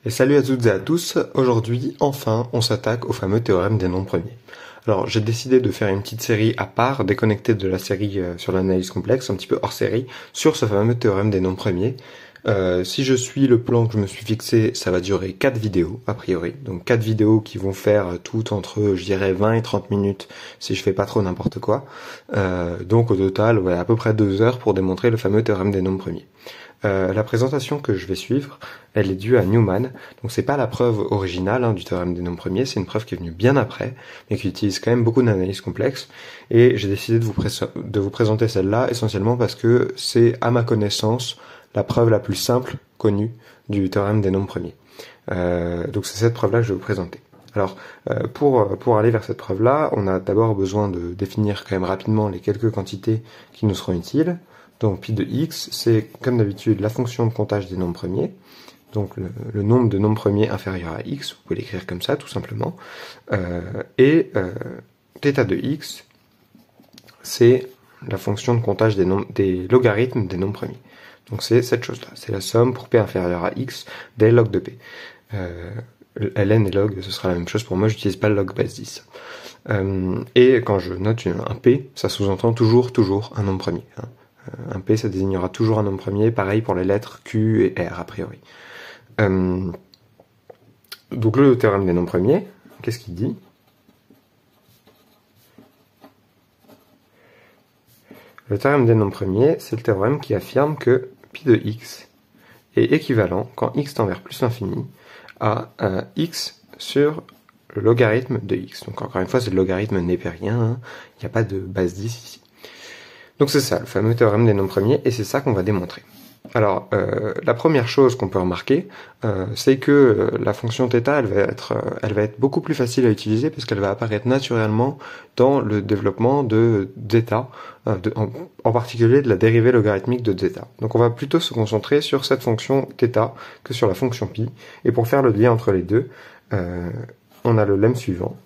Et salut à toutes et à tous, aujourd'hui, enfin, on s'attaque au fameux théorème des nombres premiers. Alors, j'ai décidé de faire une petite série à part, déconnectée de la série sur l'analyse complexe, un petit peu hors série, sur ce fameux théorème des nombres premiers. Si je suis le plan que je me suis fixé, ça va durer 4 vidéos, a priori. Donc 4 vidéos qui vont faire toutes entre, je dirais, 20 et 30 minutes, si je fais pas trop n'importe quoi. Donc au total, ouais, à peu près 2 heures pour démontrer le fameux théorème des nombres premiers. La présentation que je vais suivre, elle est due à Newman, donc c'est pas la preuve originale du théorème des nombres premiers, c'est une preuve qui est venue bien après, mais qui utilise quand même beaucoup d'analyses complexes, et j'ai décidé de vous présenter celle-là essentiellement parce que c'est, à ma connaissance, la preuve la plus simple connue du théorème des nombres premiers. Donc c'est cette preuve-là que je vais vous présenter. Alors, pour aller vers cette preuve-là, on a d'abord besoin de définir quand même rapidement les quelques quantités qui nous seront utiles. Donc pi de x, c'est comme d'habitude la fonction de comptage des nombres premiers, donc le nombre de nombres premiers inférieur à x, vous pouvez l'écrire comme ça tout simplement, et θ de x, c'est la fonction de comptage des logarithmes des nombres premiers. Donc c'est cette chose-là, c'est la somme pour p inférieur à x des logs de p. ln et log, ce sera la même chose pour moi, j'utilise pas le log base 10. Et quand je note un p, ça sous-entend toujours un nombre premier. Un P, ça désignera toujours un nombre premier, pareil pour les lettres Q et R, a priori. Donc le théorème des nombres premiers, qu'est-ce qu'il dit? Le théorème des nombres premiers, c'est le théorème qui affirme que pi de x est équivalent, quand x tend vers plus l'infini, à x sur le logarithme de x. Donc encore une fois, c'est le logarithme népérien, il n'y a pas de base 10 ici. Donc c'est ça, le fameux théorème des nombres premiers, et c'est ça qu'on va démontrer. Alors, la première chose qu'on peut remarquer, c'est que la fonction θ, elle va être beaucoup plus facile à utiliser parce qu'elle va apparaître naturellement dans le développement de θ, en particulier de la dérivée logarithmique de θ. Donc on va plutôt se concentrer sur cette fonction θ que sur la fonction π, et pour faire le lien entre les deux, on a le lemme suivant,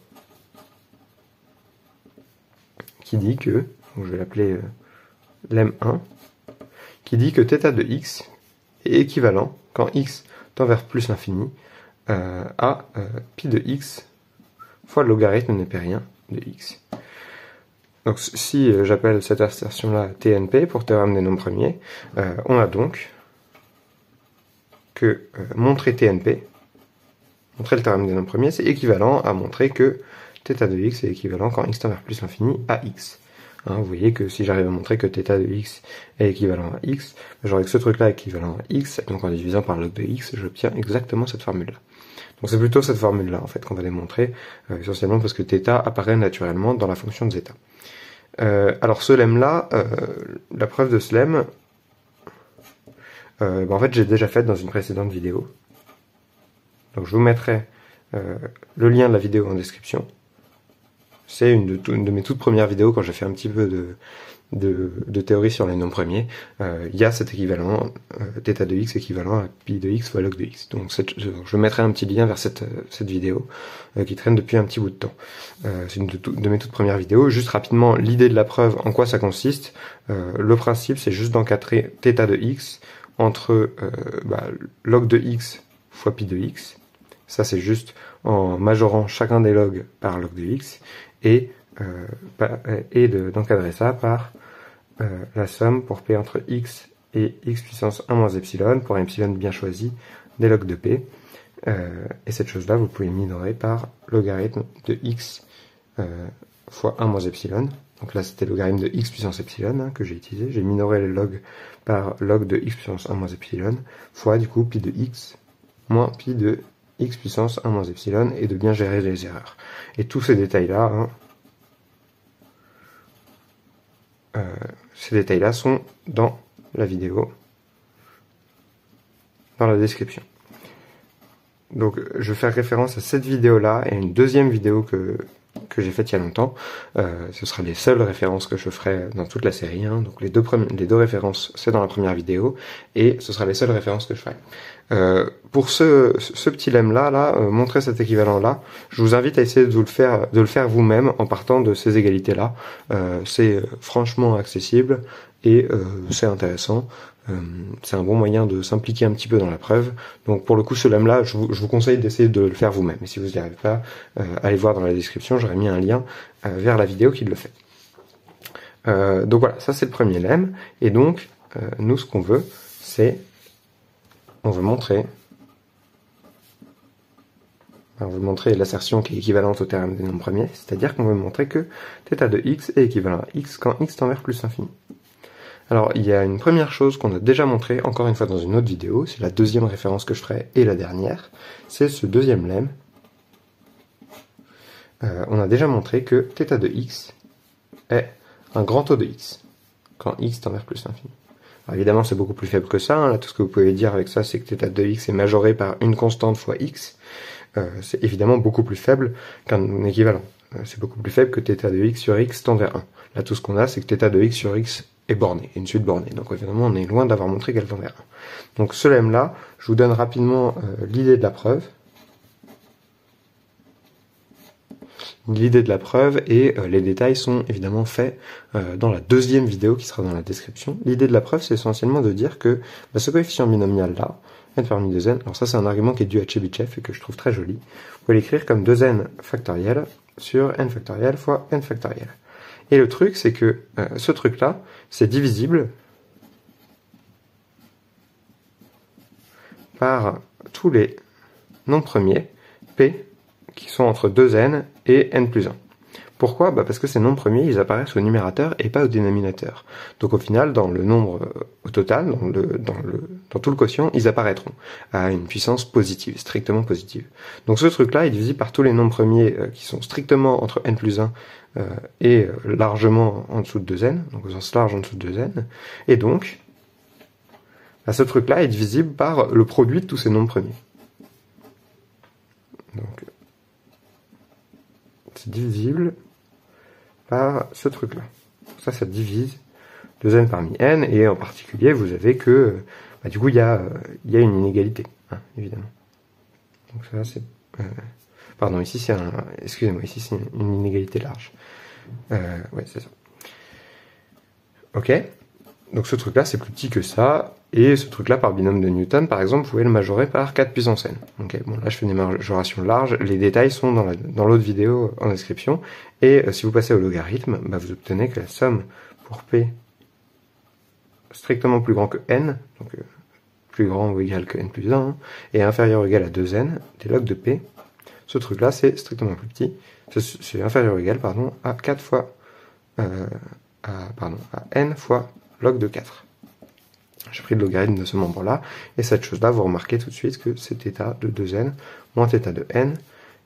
qui dit que, donc je vais l'appeler lemme 1, qui dit que θ de x est équivalent, quand x tend vers plus l'infini, à pi de x fois le logarithme népérien de x. Donc si j'appelle cette assertion-là TNP pour théorème des nombres premiers, on a donc que montrer TNP, montrer le théorème des nombres premiers, c'est équivalent à montrer que θ de x est équivalent quand x tend vers plus l'infini à x. Vous voyez que si j'arrive à montrer que θ de x est équivalent à x, j'aurai que ce truc-là est équivalent à x, donc en divisant par le log de x, j'obtiens exactement cette formule-là. Donc c'est plutôt cette formule-là en fait qu'on va démontrer, essentiellement parce que θ apparaît naturellement dans la fonction de zeta. Alors ce lemme-là, la preuve de ce lemme, en fait j'ai déjà fait dans une précédente vidéo. Donc je vous mettrai le lien de la vidéo en description. C'est une de mes toutes premières vidéos quand j'ai fait un petit peu de théorie sur les nombres premiers. Il y a cet équivalent, θ de x équivalent à pi de x fois log de x. Donc je mettrai un petit lien vers cette vidéo qui traîne depuis un petit bout de temps. C'est une de mes toutes premières vidéos. Juste rapidement, l'idée de la preuve, en quoi ça consiste. Le principe, c'est juste d'encadrer θ de x entre log de x fois pi de x. Ça, c'est juste en majorant chacun des logs par log de x. Et d'encadrer ça par la somme pour p entre x et x puissance 1 moins epsilon, pour un epsilon bien choisi, des logs de p. Et cette chose-là, vous pouvez minorer par logarithme de x fois 1 moins epsilon. Donc là, c'était le logarithme de x puissance epsilon que j'ai utilisé. J'ai minoré le log par log de x puissance 1 moins epsilon, fois du coup pi de x moins pi de x puissance 1 moins epsilon, et de bien gérer les erreurs. Et tous ces détails-là, sont dans la vidéo, dans la description. Donc je vais faire référence à cette vidéo-là et à une deuxième vidéo que j'ai faite il y a longtemps. Ce sera les seules références que je ferai dans toute la série. Donc les deux références, c'est dans la première vidéo, et ce sera les seules références que je ferai. Pour ce petit lemme-là, montrer cet équivalent-là, je vous invite à essayer de le faire vous-même en partant de ces égalités-là. C'est franchement accessible et c'est intéressant. C'est un bon moyen de s'impliquer un petit peu dans la preuve. Donc pour le coup, ce lemme-là, je vous conseille d'essayer de le faire vous-même. Et si vous n'y arrivez pas, allez voir dans la description, j'aurais mis un lien vers la vidéo qui le fait. Donc voilà, ça c'est le premier lemme. Et donc, nous ce qu'on veut, c'est, on veut montrer l'assertion qui est équivalente au théorème des nombres premiers, c'est-à-dire qu'on veut montrer que θ de x est équivalent à x quand x tend vers plus l'infini. Alors, il y a une première chose qu'on a déjà montré, encore une fois dans une autre vidéo, c'est la deuxième référence que je ferai et la dernière, c'est ce deuxième lemme. On a déjà montré que θ de x est un grand taux de x, quand x tend vers plus l'infini. Alors évidemment, c'est beaucoup plus faible que ça, hein. Là, tout ce que vous pouvez dire avec ça, c'est que θ de x est majoré par une constante fois x. C'est évidemment beaucoup plus faible qu'un équivalent. C'est beaucoup plus faible que θ de x sur x tend vers 1. Là, tout ce qu'on a, c'est que θ de x sur x est borné, est une suite bornée. Donc évidemment, on est loin d'avoir montré qu'elle tend vers 1. Donc ce lemme-là, je vous donne rapidement l'idée de la preuve. L'idée de la preuve et les détails sont évidemment faits dans la deuxième vidéo qui sera dans la description. L'idée de la preuve, c'est essentiellement de dire que ce coefficient binomial-là, n parmi 2n, alors ça c'est un argument qui est dû à Chebyshev et que je trouve très joli, vous pouvez l'écrire comme 2n factoriel sur n factoriel fois n factoriel. Et le truc, c'est que ce truc-là, c'est divisible par tous les nombres premiers, p, qui sont entre 2n et n plus 1. Pourquoi? Parce que ces nombres premiers, ils apparaissent au numérateur et pas au dénominateur. Donc au final, dans le nombre au total, dans tout le quotient, ils apparaîtront à une puissance positive, strictement positive. Donc ce truc-là est divisé par tous les nombres premiers qui sont strictement entre n plus 1 et largement en dessous de 2n, donc au sens large en dessous de 2n. Et donc, ce truc-là est divisible par le produit de tous ces nombres premiers. Donc, c'est divisible par ce truc-là. Ça divise 2n parmi n, et en particulier, vous avez que, du coup, il y a une inégalité, hein, évidemment. Donc ça, c'est... pardon, ici, c'est un... Excusez-moi, ici, c'est une inégalité large. Ouais, c'est ça. Ok. Donc ce truc-là, c'est plus petit que ça, et ce truc-là, par binôme de Newton, par exemple, vous pouvez le majorer par 4 puissance n. Ok, bon, là, je fais des majorations larges, les détails sont dans l'autre vidéo en description, et si vous passez au logarithme, vous obtenez que la somme pour p strictement plus grand que n, donc plus grand ou égal que n plus 1, hein, et inférieur ou égal à 2n, des logs de p, ce truc-là, c'est strictement plus petit, c'est inférieur ou égal, pardon, à 4 fois, à n fois log de 4. J'ai pris le logarithme de ce membre-là, et cette chose-là, vous remarquez tout de suite que c'est θ de 2n moins θ de n,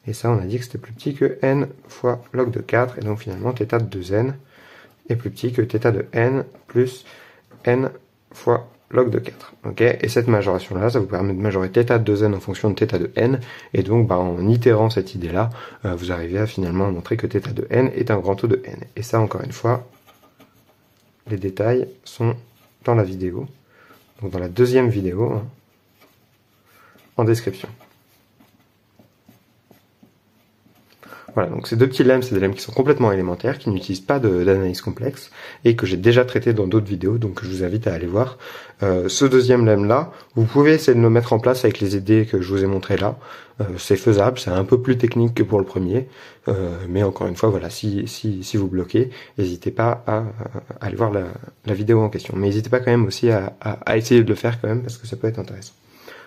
et ça, on a dit que c'était plus petit que n fois log de 4, et donc finalement, θ de 2n est plus petit que θ de n plus n fois log de 4. Okay, et cette majoration-là, ça vous permet de majorer θ de 2n en fonction de θ de n, et donc en itérant cette idée-là, vous arrivez à finalement montrer que θ de n est un grand taux de n. Et ça, encore une fois, les détails sont dans la vidéo, donc dans la deuxième vidéo, hein, en description. Voilà, donc ces deux petits lemmes, c'est des lemmes qui sont complètement élémentaires, qui n'utilisent pas d'analyse complexe, et que j'ai déjà traité dans d'autres vidéos, donc je vous invite à aller voir. Ce deuxième lemme-là, vous pouvez essayer de le mettre en place avec les idées que je vous ai montrées là. C'est faisable, c'est un peu plus technique que pour le premier, mais encore une fois, voilà, si vous bloquez, n'hésitez pas à aller voir la vidéo en question. Mais n'hésitez pas quand même aussi à essayer de le faire quand même, parce que ça peut être intéressant.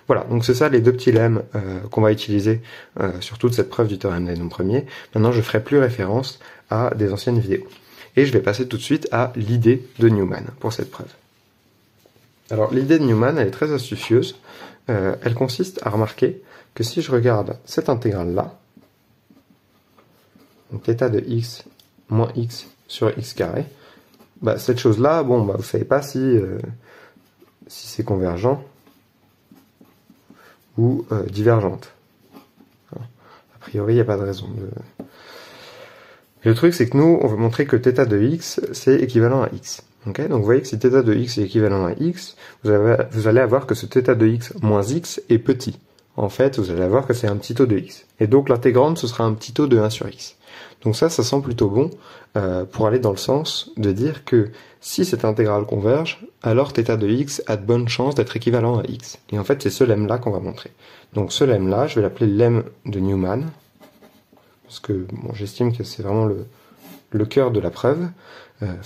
Voilà, donc c'est ça les deux petits lemmes qu'on va utiliser sur toute cette preuve du théorème des nombres premiers. Maintenant, je ferai plus référence à des anciennes vidéos. Et je vais passer tout de suite à l'idée de Newman pour cette preuve. Alors, l'idée de Newman, elle est très astucieuse. Elle consiste à remarquer que si je regarde cette intégrale-là, donc θ de x moins x sur x carré, cette chose-là, vous savez pas si c'est convergent ou divergente. A priori, il n'y a pas de raison de... Le truc, c'est que nous, on veut montrer que θ de x, c'est équivalent à x. Okay, donc vous voyez que si θ de x est équivalent à x, vous allez avoir que ce θ de x moins x est petit. En fait, vous allez avoir que c'est un petit taux de x. Et donc l'intégrande, ce sera un petit taux de 1 sur x. Donc ça sent plutôt bon pour aller dans le sens de dire que si cette intégrale converge, alors θ de x a de bonnes chances d'être équivalent à x. Et en fait, c'est ce lemme-là qu'on va montrer. Donc ce lemme-là, je vais l'appeler lemme de Newman, parce que bon, j'estime que c'est vraiment le cœur de la preuve.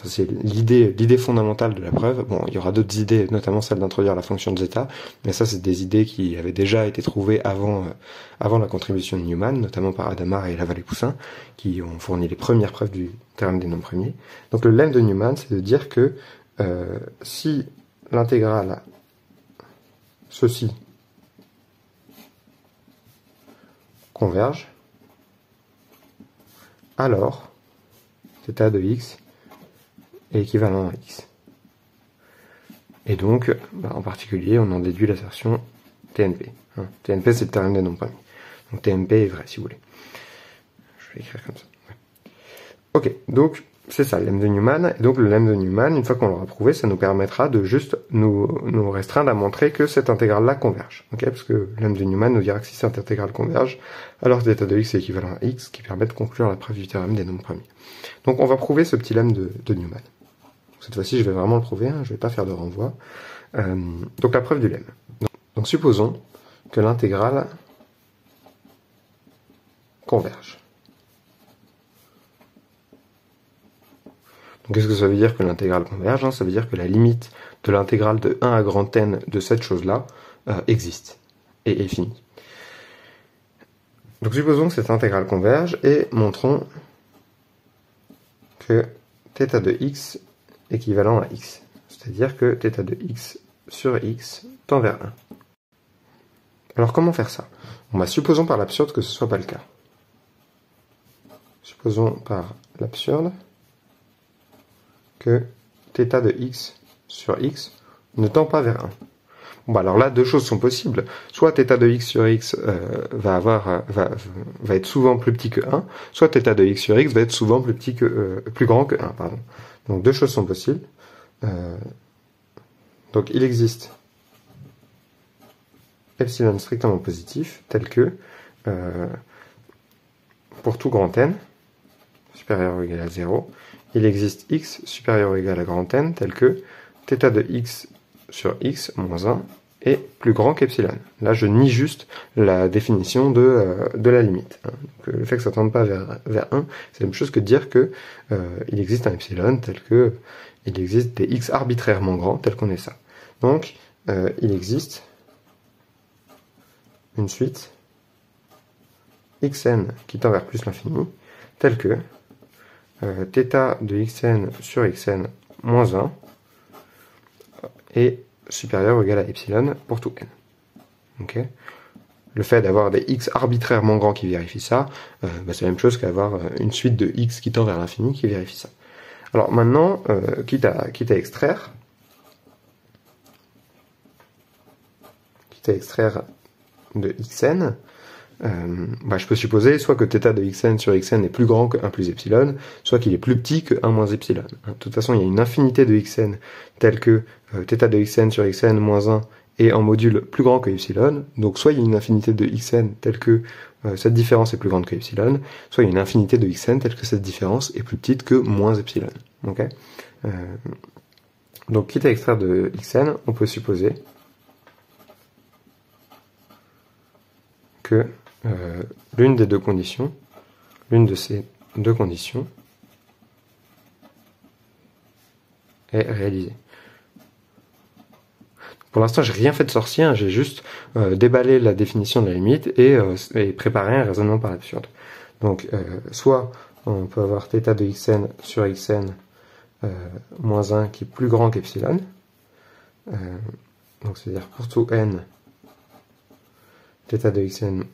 C'est l'idée fondamentale de la preuve. Bon, il y aura d'autres idées, notamment celle d'introduire la fonction de zeta, mais ça, c'est des idées qui avaient déjà été trouvées avant la contribution de Newman, notamment par Hadamard et Lavallée-Poussin, qui ont fourni les premières preuves du théorème des nombres premiers. Donc le lemme de Newman, c'est de dire que si l'intégrale ceci converge, alors θ de x est équivalent à x. Et donc, en particulier, on en déduit l'assertion TNP. TNP, c'est le théorème des nombres premiers. Donc TNP est vrai, si vous voulez. Je vais écrire comme ça. Ouais. Ok, donc c'est ça, le lemme de Newman. Et donc le lemme de Newman, une fois qu'on l'aura prouvé, ça nous permettra de juste nous restreindre à montrer que cette intégrale-là converge. Okay, parce que le lemme de Newman nous dira que si cette intégrale converge, alors θ de x est équivalent à x, qui permet de conclure la preuve du théorème des nombres premiers. Donc on va prouver ce petit lemme de Newman. Cette fois-ci, je vais vraiment le prouver, je ne vais pas faire de renvoi. Donc la preuve du lemme. Donc supposons que l'intégrale converge. Donc qu'est-ce que ça veut dire que l'intégrale converge? Ça veut dire que la limite de l'intégrale de 1 à grand N de cette chose-là existe et est finie. Donc supposons que cette intégrale converge et montrons que θ de x équivalent à x. C'est-à-dire que θ de x sur x tend vers 1. Alors comment faire ça? Supposons par l'absurde que ce ne soit pas le cas. Supposons par l'absurde que θ de x sur x ne tend pas vers 1. Alors là, deux choses sont possibles. Soit θ de x sur x va être souvent plus petit que 1, soit θ de x sur x va être souvent plus grand que 1. Pardon. Donc deux choses sont possibles. Donc il existe epsilon strictement positif, tel que pour tout grand N, supérieur ou égal à 0, il existe x supérieur ou égal à grand N, tel que θ de x sur x moins 1 est plus grand qu'epsilon. Là, je nie juste la définition de la limite. Donc, le fait que ça ne tende pas vers 1, c'est la même chose que de dire que il existe un epsilon tel que il existe des x arbitrairement grands, tel qu'on est ça. Donc, il existe une suite xn qui tend vers plus l'infini, tel que θ de xn sur xn moins 1 est supérieur ou égal à epsilon pour tout n. Okay. Le fait d'avoir des x arbitrairement grands qui vérifient ça, c'est la même chose qu'avoir une suite de x qui tend vers l'infini qui vérifie ça. Alors maintenant, quitte à extraire de xn, je peux supposer soit que θ de xn sur xn est plus grand que 1 plus epsilon, soit qu'il est plus petit que 1 moins epsilon. De toute façon, il y a une infinité de xn telle que θ de xn sur xn moins 1 est en module plus grand que epsilon, donc soit il y a une infinité de xn telle que cette différence est plus grande que epsilon, soit il y a une infinité de xn telle que cette différence est plus petite que moins epsilon. Okay, donc quitte à extraire de xn, on peut supposer que l'une de ces deux conditions est réalisée. Pour l'instant, j'ai rien fait de sorcier, j'ai juste déballé la définition de la limite et préparé un raisonnement par l'absurde. Donc, soit on peut avoir θ de xn sur xn moins 1 qui est plus grand qu'epsilon, donc c'est-à-dire pour tout n, θ de xn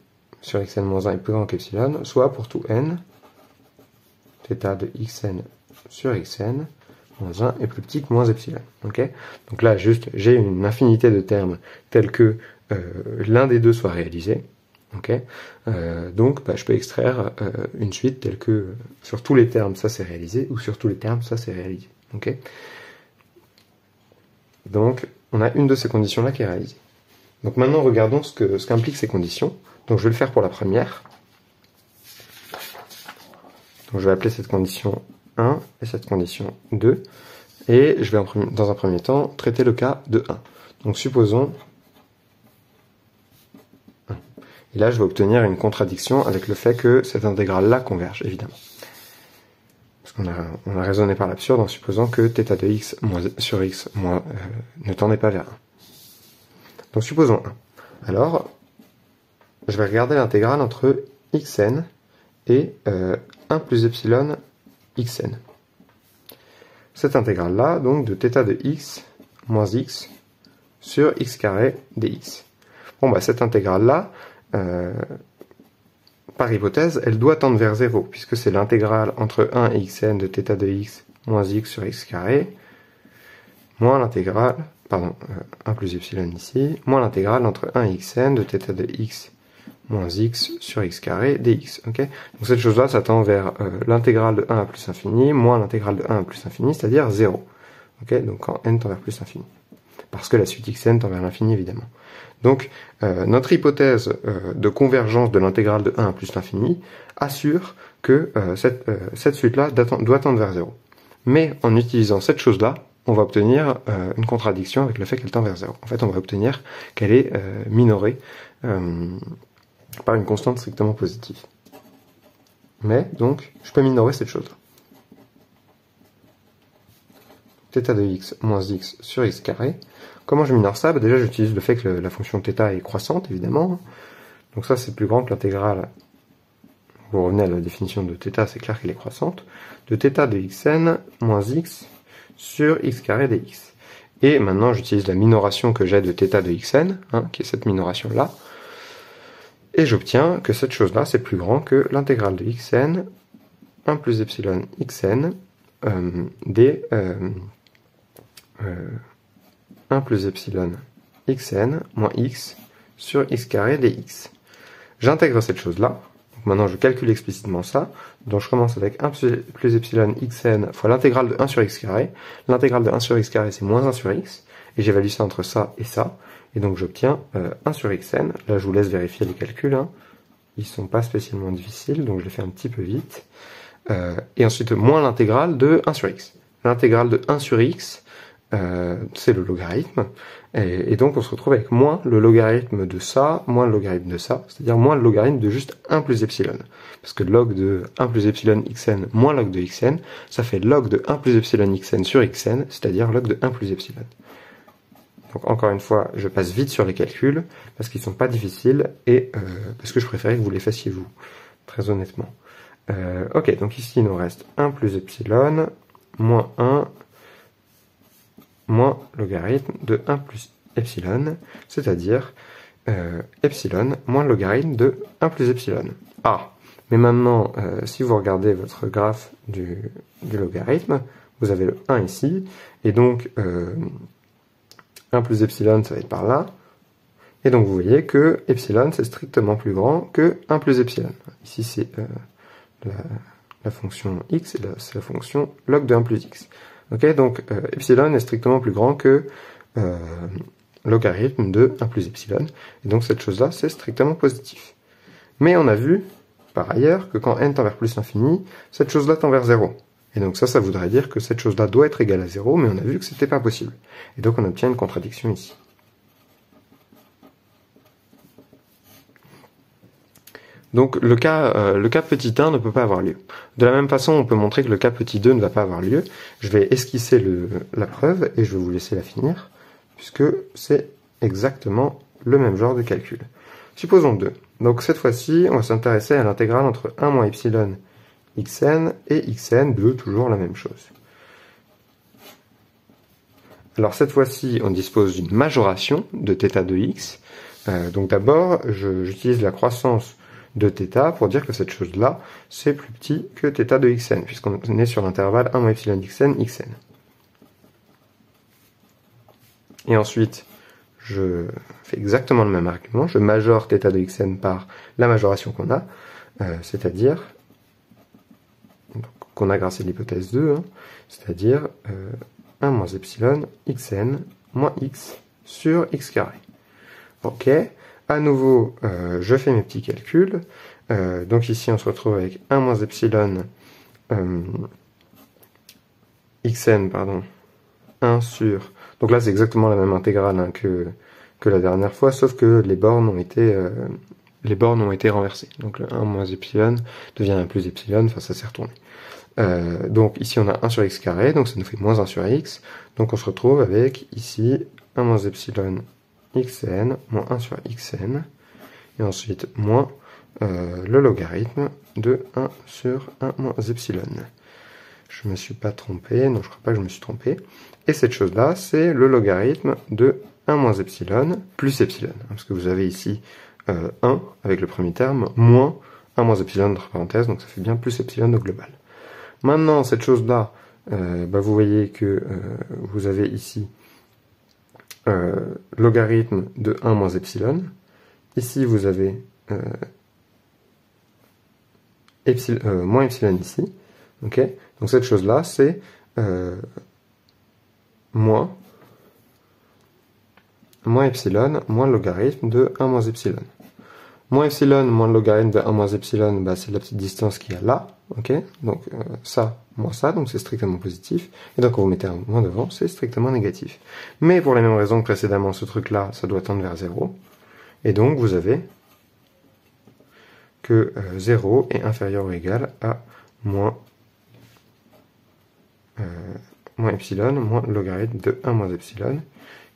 sur xn moins 1 est plus grand qu'epsilon, soit pour tout n, θ de xn sur xn moins 1 est plus petit que moins epsilon. Okay, donc là, juste, j'ai une infinité de termes tels que l'un des deux soit réalisé. Okay, donc, je peux extraire une suite telle que sur tous les termes, ça c'est réalisé, ou sur tous les termes, ça c'est réalisé. Okay, donc, on a une de ces conditions-là qui est réalisée. Donc maintenant, regardons ce qu'impliquent ces conditions. Donc je vais le faire pour la première. Donc je vais appeler cette condition 1 et cette condition 2. Et je vais dans un premier temps traiter le cas de 1. Donc supposons 1. Et là je vais obtenir une contradiction avec le fait que cette intégrale-là converge, évidemment. Parce qu'on a raisonné par l'absurde en supposant que θ de x sur x ne tendait pas vers 1. Donc supposons 1. Alors, je vais regarder l'intégrale entre xn et 1 plus epsilon xn. Cette intégrale-là, donc de θ de x moins x sur x carré dx. Bon, bah cette intégrale-là, par hypothèse, elle doit tendre vers 0, puisque c'est l'intégrale entre 1 et xn de θ de x moins x sur x carré, moins l'intégrale, 1 plus epsilon ici, moins l'intégrale entre 1 et xn de θ de x moins x sur x carré dx. Okay, donc cette chose-là, ça tend vers l'intégrale de 1 à plus infini, moins l'intégrale de 1 à plus infini, c'est-à-dire 0. Okay, donc quand n tend vers plus infini. Parce que la suite xn tend vers l'infini, évidemment. Donc, notre hypothèse de convergence de l'intégrale de 1 à plus l'infini assure que cette suite-là doit tendre vers 0. Mais en utilisant cette chose-là, on va obtenir une contradiction avec le fait qu'elle tend vers 0. En fait, on va obtenir qu'elle est minorée par une constante strictement positive. Mais, donc, je peux minorer cette chose-là. θ de x moins x sur x carré. Comment je minore ça? Déjà, j'utilise le fait que la fonction θ est croissante, évidemment. Donc ça, c'est plus grand que l'intégrale. Vous revenez à la définition de θ, c'est clair qu'elle est croissante. De θ de xn moins x sur x carré dx. Et maintenant, j'utilise la minoration que j'ai de θ de xn, qui est cette minoration-là. Et j'obtiens que cette chose-là, c'est plus grand que l'intégrale de xn, 1 plus epsilon xn, des 1 plus epsilon xn moins x sur x carré dx. J'intègre cette chose-là. Maintenant, je calcule explicitement ça. Donc, je commence avec 1 plus epsilon xn fois l'intégrale de 1 sur x carré. L'intégrale de 1 sur x carré, c'est moins 1 sur x. Et j'évalue ça entre ça et ça. Et donc, j'obtiens 1 sur xn. Là, je vous laisse vérifier les calculs. Ils ne sont pas spécialement difficiles, donc je les fais un petit peu vite. Et ensuite, moins l'intégrale de 1 sur x. L'intégrale de 1 sur x, c'est le logarithme. Et donc, on se retrouve avec moins le logarithme de ça, moins le logarithme de ça, c'est-à-dire moins le logarithme de juste 1 plus epsilon. Parce que log de 1 plus epsilon xn moins log de xn, ça fait log de 1 plus epsilon xn sur xn, c'est-à-dire log de 1 plus epsilon. Donc, encore une fois, je passe vite sur les calculs, parce qu'ils sont pas difficiles, et parce que je préférais que vous les fassiez vous, très honnêtement. Ok, donc ici, il nous reste 1 plus epsilon, moins 1, moins logarithme de 1 plus epsilon, c'est-à-dire epsilon moins le logarithme de 1 plus epsilon. Ah, mais maintenant, si vous regardez votre graphe du logarithme, vous avez le 1 ici, et donc 1 plus epsilon, ça va être par là, et donc vous voyez que epsilon, c'est strictement plus grand que 1 plus epsilon. Ici, c'est la fonction x, et là, c'est la fonction log de 1 plus x. Ok, donc epsilon est strictement plus grand que logarithme de 1 plus epsilon, et donc cette chose-là, c'est strictement positif. Mais on a vu, par ailleurs, que quand n tend vers plus l'infini, cette chose-là tend vers 0. Et donc ça voudrait dire que cette chose-là doit être égale à 0, mais on a vu que c'était pas possible. Et donc on obtient une contradiction ici. Donc le cas petit 1 ne peut pas avoir lieu. De la même façon, on peut montrer que le cas petit 2 ne va pas avoir lieu. Je vais esquisser la preuve et je vais vous laisser la finir, puisque c'est exactement le même genre de calcul. Supposons 2. Donc cette fois-ci, on va s'intéresser à l'intégrale entre 1 moins epsilon xn et xn de toujours la même chose. Alors cette fois-ci, on dispose d'une majoration de θ de x. Donc d'abord, j'utilise la croissance de θ pour dire que cette chose-là, c'est plus petit que θ de xn, puisqu'on est sur l'intervalle 1 moins epsilon xn, xn. Et ensuite, je fais exactement le même argument, je majore θ de xn par la majoration qu'on a, c'est-à-dire qu'on a grâce à l'hypothèse 2, c'est-à-dire 1 moins epsilon xn moins x sur x carré. Ok. À nouveau, je fais mes petits calculs. Donc ici, on se retrouve avec 1 moins epsilon xn, pardon, 1 sur... Donc là, c'est exactement la même intégrale hein, que la dernière fois, sauf que les bornes ont été renversées. Donc le 1 moins epsilon devient 1 plus epsilon, enfin ça s'est retourné. Donc ici on a 1 sur x carré, donc ça nous fait moins 1 sur x. Donc on se retrouve avec ici 1 moins epsilon xn, moins 1 sur xn, et ensuite moins le logarithme de 1 sur 1 moins epsilon. Je me suis pas trompé, non je crois pas que je me suis trompé. Et cette chose-là, c'est le logarithme de 1 moins epsilon plus epsilon. Parce que vous avez ici 1 avec le premier terme, moins 1 moins epsilon entre parenthèses, donc ça fait bien plus epsilon au global. Maintenant, cette chose-là, vous voyez que vous avez ici logarithme de 1 moins epsilon. Ici, vous avez moins epsilon ici. Okay, donc cette chose-là, c'est moins epsilon moins le logarithme de 1 moins epsilon. Moins epsilon moins le logarithme de 1 moins epsilon, c'est la petite distance qu'il y a là. Okay, donc ça moins ça, donc c'est strictement positif. Et donc quand vous mettez un moins devant, c'est strictement négatif. Mais pour les mêmes raisons que précédemment, ce truc-là, ça doit tendre vers 0. Et donc vous avez que 0 est inférieur ou égal à moins epsilon moins le logarithme de 1 moins epsilon,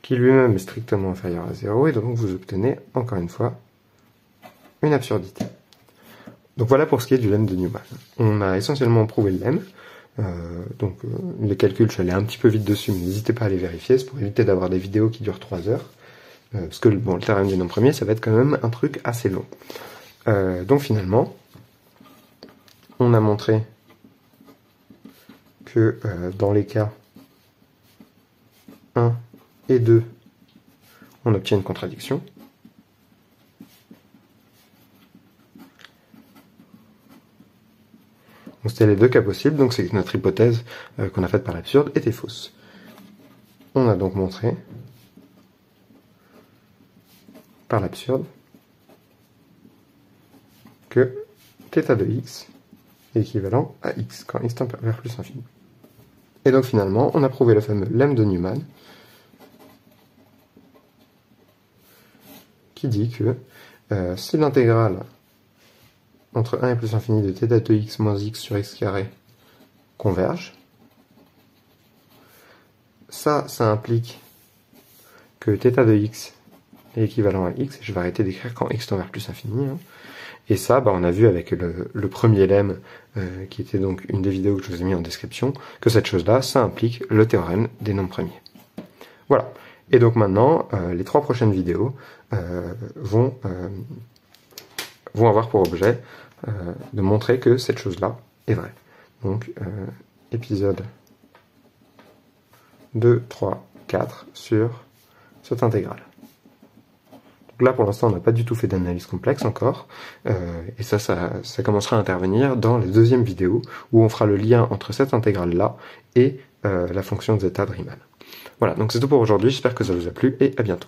qui lui-même est strictement inférieur à 0, et donc vous obtenez, encore une fois, une absurdité. Donc voilà pour ce qui est du lemme de Newman. On a essentiellement prouvé le lemme, les calculs, je suis allé un petit peu vite dessus, mais n'hésitez pas à les vérifier, c'est pour éviter d'avoir des vidéos qui durent 3 heures, parce que le théorème du nombre premier, ça va être quand même un truc assez long. Donc finalement, on a montré que dans les cas 1 et 2, on obtient une contradiction. Donc c'était les deux cas possibles, donc c'est que notre hypothèse qu'on a faite par l'absurde était fausse. On a donc montré par l'absurde que θ de x est équivalent à x quand x tend vers plus infini. Et donc finalement, on a prouvé le fameux lemme de Newman qui dit que si l'intégrale entre 1 et plus infini de θ de x moins x sur x carré converge, ça implique que θ de x est équivalent à x, et je vais arrêter d'écrire quand x tend vers plus infini, hein. Et ça, on a vu avec le premier lemme, qui était donc une des vidéos que je vous ai mis en description, que cette chose-là, ça implique le théorème des nombres premiers. Voilà. Et donc maintenant, les 3 prochaines vidéos vont avoir pour objet de montrer que cette chose-là est vraie. Donc, épisode 2, 3, 4 sur cette intégrale. Donc là, pour l'instant, on n'a pas du tout fait d'analyse complexe encore, et ça commencera à intervenir dans la deuxième vidéo, où on fera le lien entre cette intégrale-là et la fonction zeta de Riemann. Voilà, donc c'est tout pour aujourd'hui, j'espère que ça vous a plu, et à bientôt.